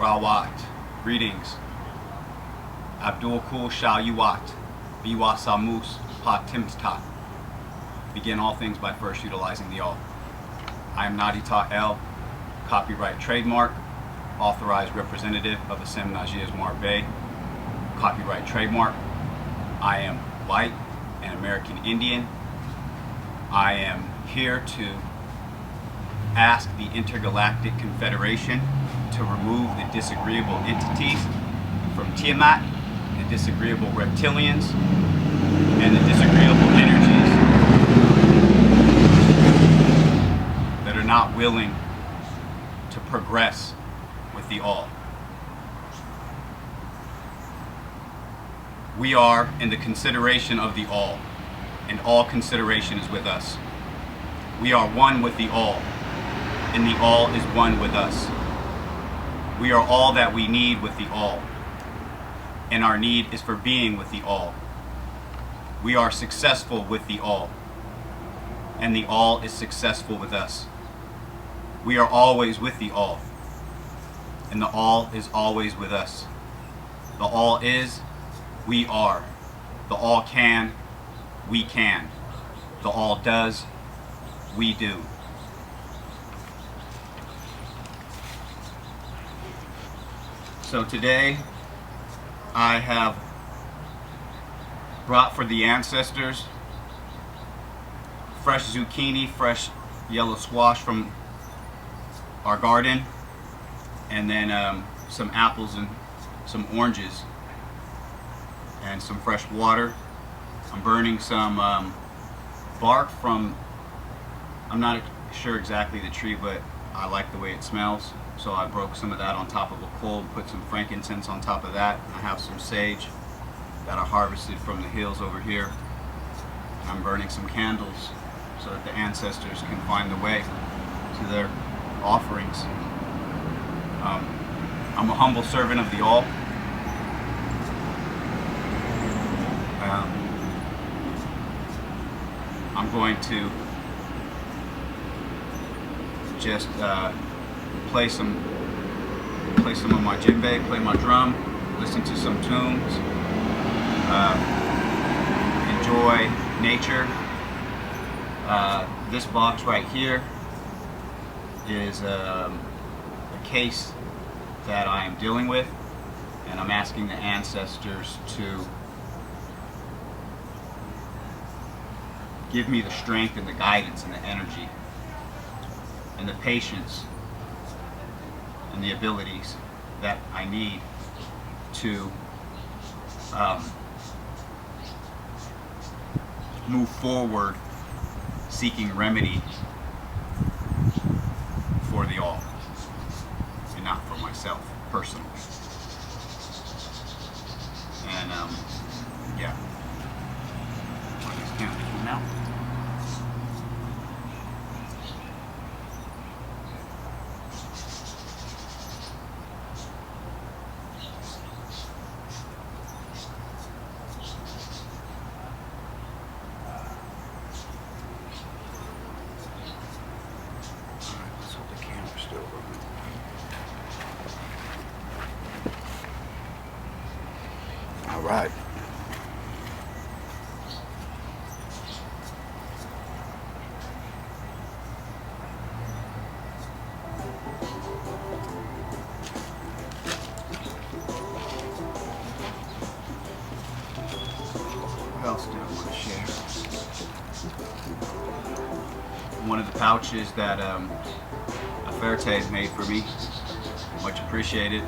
Rawat. Greetings. Abdul Kul Shayuat. Biwa Samus Pa Timtat. Begin all things by first utilizing the all. I am Nadita El, copyright trademark, authorized representative of Assem Najiz Marbay, copyright trademark. I am white and American Indian. I am here to ask the Intergalactic Confederation to remove the disagreeable entities from Tiamat, the Disagreeable Reptilians, and the disagreeable energies that are not willing to progress with the all. We are in the consideration of the all, and all consideration is with us. We are one with the all, and the all is one with us. We are all that we need with the all, and our need is for being with the all. We are successful with the all, and the all is successful with us. We are always with the all, and the all is always with us. The all is, we are. The all can, we can. The all does, we do. So today, I have brought for the ancestors fresh zucchini, fresh yellow squash from our garden, and then some apples and some oranges, and some fresh water. I'm burning some bark from, I'm not sure exactly the tree, but I like the way it smells. So I broke some of that on top of a coal and put some frankincense on top of that. I have some sage that I harvested from the hills over here. And I'm burning some candles so that the ancestors can find the way to their offerings. I'm a humble servant of the all. I'm going to just play some of my djembe, play my drum, listen to some tunes, enjoy nature. This box right here is a case that I am dealing with, and I'm asking the ancestors to give me the strength and the guidance and the energy and the patience and the abilities that I need to move forward seeking remedy for the all and not for myself personally. And yeah, I just can't leave them out. All right. What else do I want to share? One of the pouches that Aferte made for me, much appreciated.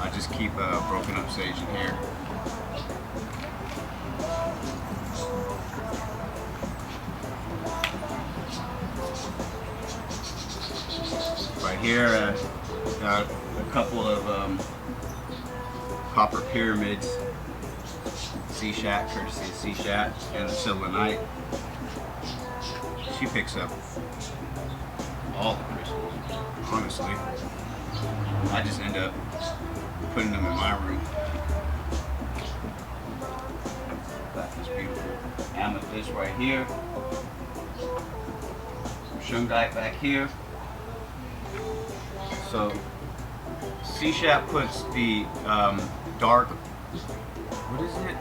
I just keep broken up sage in here. Right here, got a couple of copper pyramids, C-Shat, courtesy of C-Shat, and the Silver Knight. She picks up all the crystals, honestly. I just end up putting them in my room. Got this beautiful amethyst right here. Some shungite back here. So C-Shat puts the dark. What is it?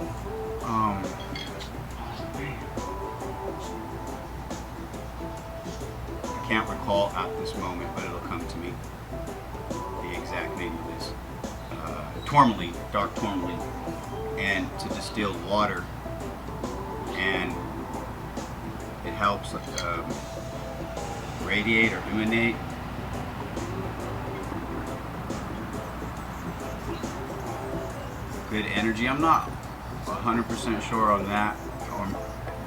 I can't recall at this moment, but it'll come to me. The exact name of this. Tourmaline, dark tourmaline, and to distill water, and it helps radiate or emanate. Good energy. I'm not 100% sure on that, or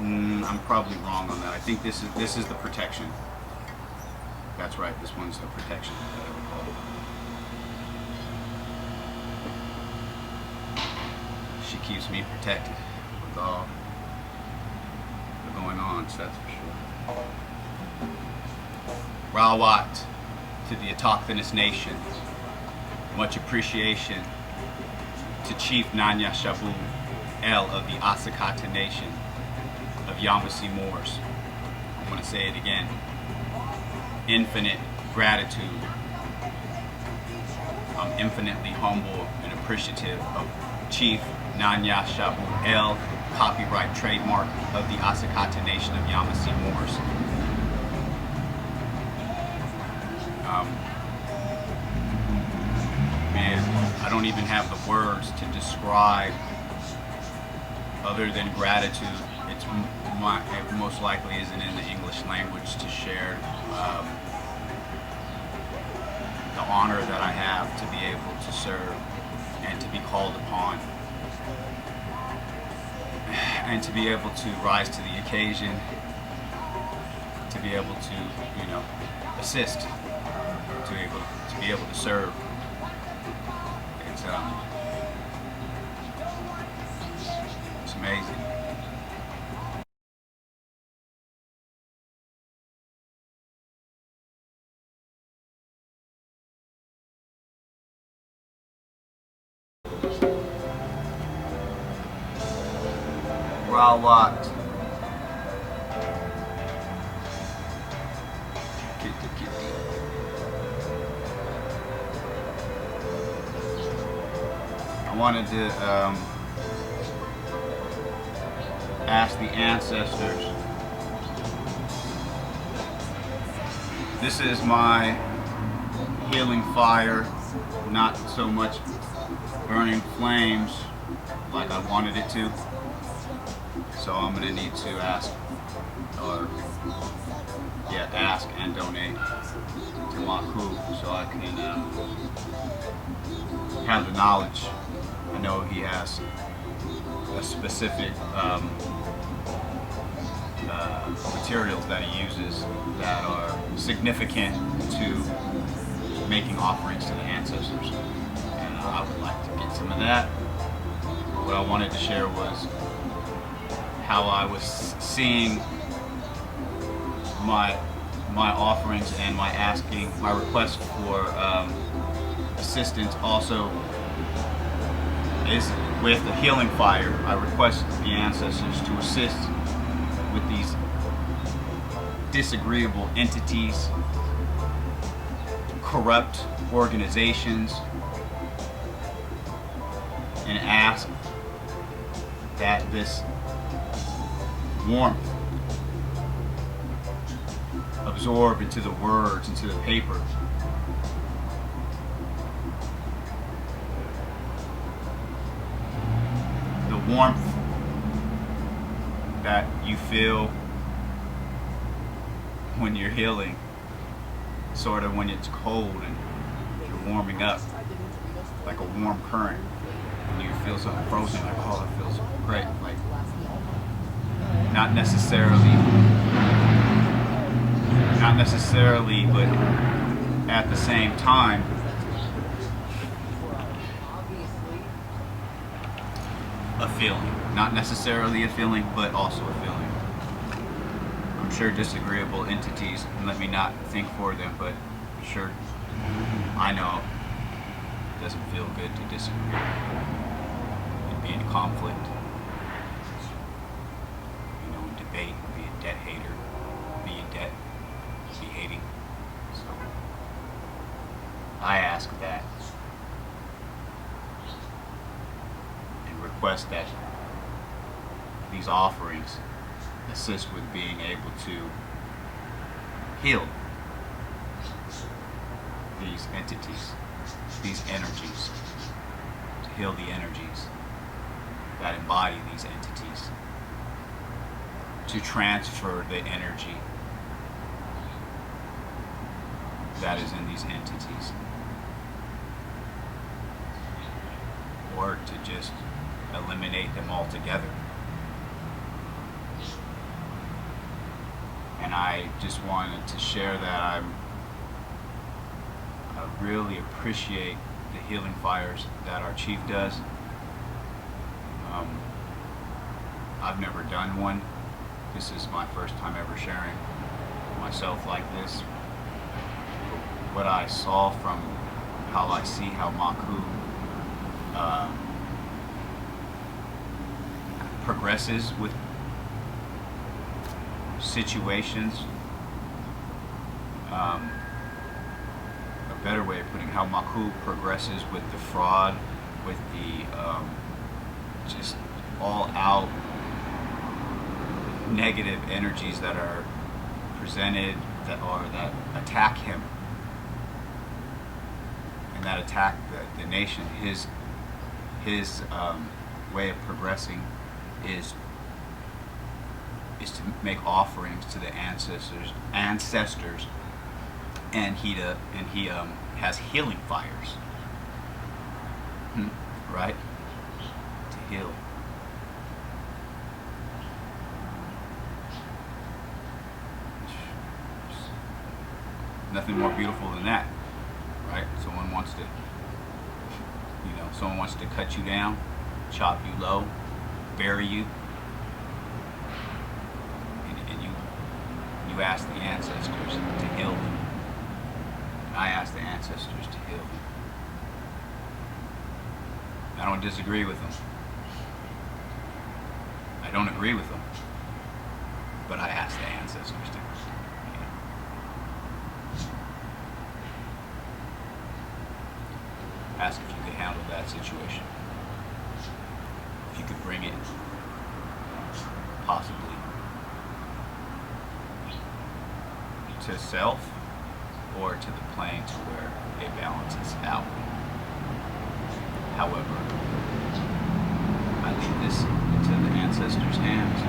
I'm probably wrong on that. I think this is the protection. That's right. This one's the protection. She keeps me protected with all going on, so that's for sure. Rawat to the Autochthonous nation. Much appreciation to Chief Nanya Shaabu El of the Autochthon nation of Yamasee Moors. I'm going to say it again. Infinite gratitude. I'm infinitely humble and appreciative of Chief Nanya Shaabu El, copyright trademark of the Autochthon nation of Yamasee Moors. Man, I don't even have the words to describe other than gratitude. It most likely isn't in the English language to share the honor that I have to be able to serve and to be called upon and to be able to rise to the occasion, to be able to, assist, to be able to serve. It's amazing. Rawat. I wanted to ask the ancestors. This is my healing fire, not so much burning flames like I wanted it to. So I'm going to need to ask and donate to Maku so I can have the knowledge. I know he has a specific materials that he uses that are significant to making offerings to the ancestors, and I would like to get some of that. What I wanted to share was how I was seeing my offerings and my request for assistance also is with the healing fire. I request the ancestors to assist with these disagreeable entities, corrupt organizations, and ask that this warmth absorb into the words, into the paper. The warmth that you feel when you're healing, sort of when it's cold and you're warming up, like a warm current, and you feel something frozen, like, oh, it feels great. Like, not necessarily, but at the same time, a feeling. Not necessarily a feeling, but also a feeling. I'm sure disagreeable entities, and let me not think for them, but I'm sure I know it doesn't feel good to disagree and be in conflict. Debate, be a debt hater, be in debt, be hating. So I ask that request that these offerings assist with being able to heal these entities, these energies, to heal the energies that embody these entities, to transfer the energy that is in these entities, or to just eliminate them altogether. And I just wanted to share that I really appreciate the healing fires that our chief does. I've never done one. This is my first time ever sharing myself like this. What I saw from how I see how Maku progresses with situations, a better way of putting how Maku progresses with the fraud, with the just all out negative energies that are presented that attack him and that attack the nation. His way of progressing is to make offerings to the ancestors, and he has healing fires, right? To heal. Nothing more beautiful than that, right? Someone wants to cut you down, chop you low, bury you, and you ask the ancestors to heal them. And I ask the ancestors to heal them. I don't disagree with them. I don't agree with them, but I ask the ancestors to. Ask if you could handle that situation. If you could bring it, possibly, to self or to the plane to where it balances out. However, I leave this into the ancestors' hands.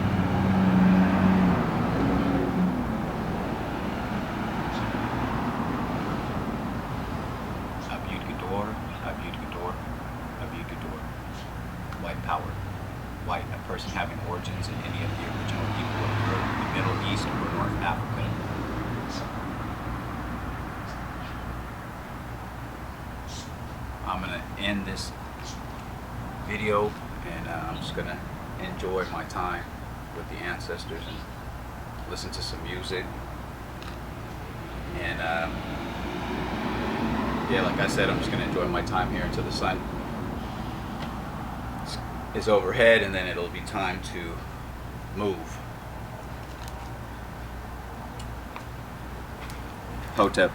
White power, white, a person having origins in any of the original people of Europe, the Middle East, or North Africa. I'm going to end this video, and I'm just going to enjoy my time with the ancestors and listen to some music. And yeah, like I said, I'm just going to enjoy my time here until the sun is overhead, and then it'll be time to move. Hotep.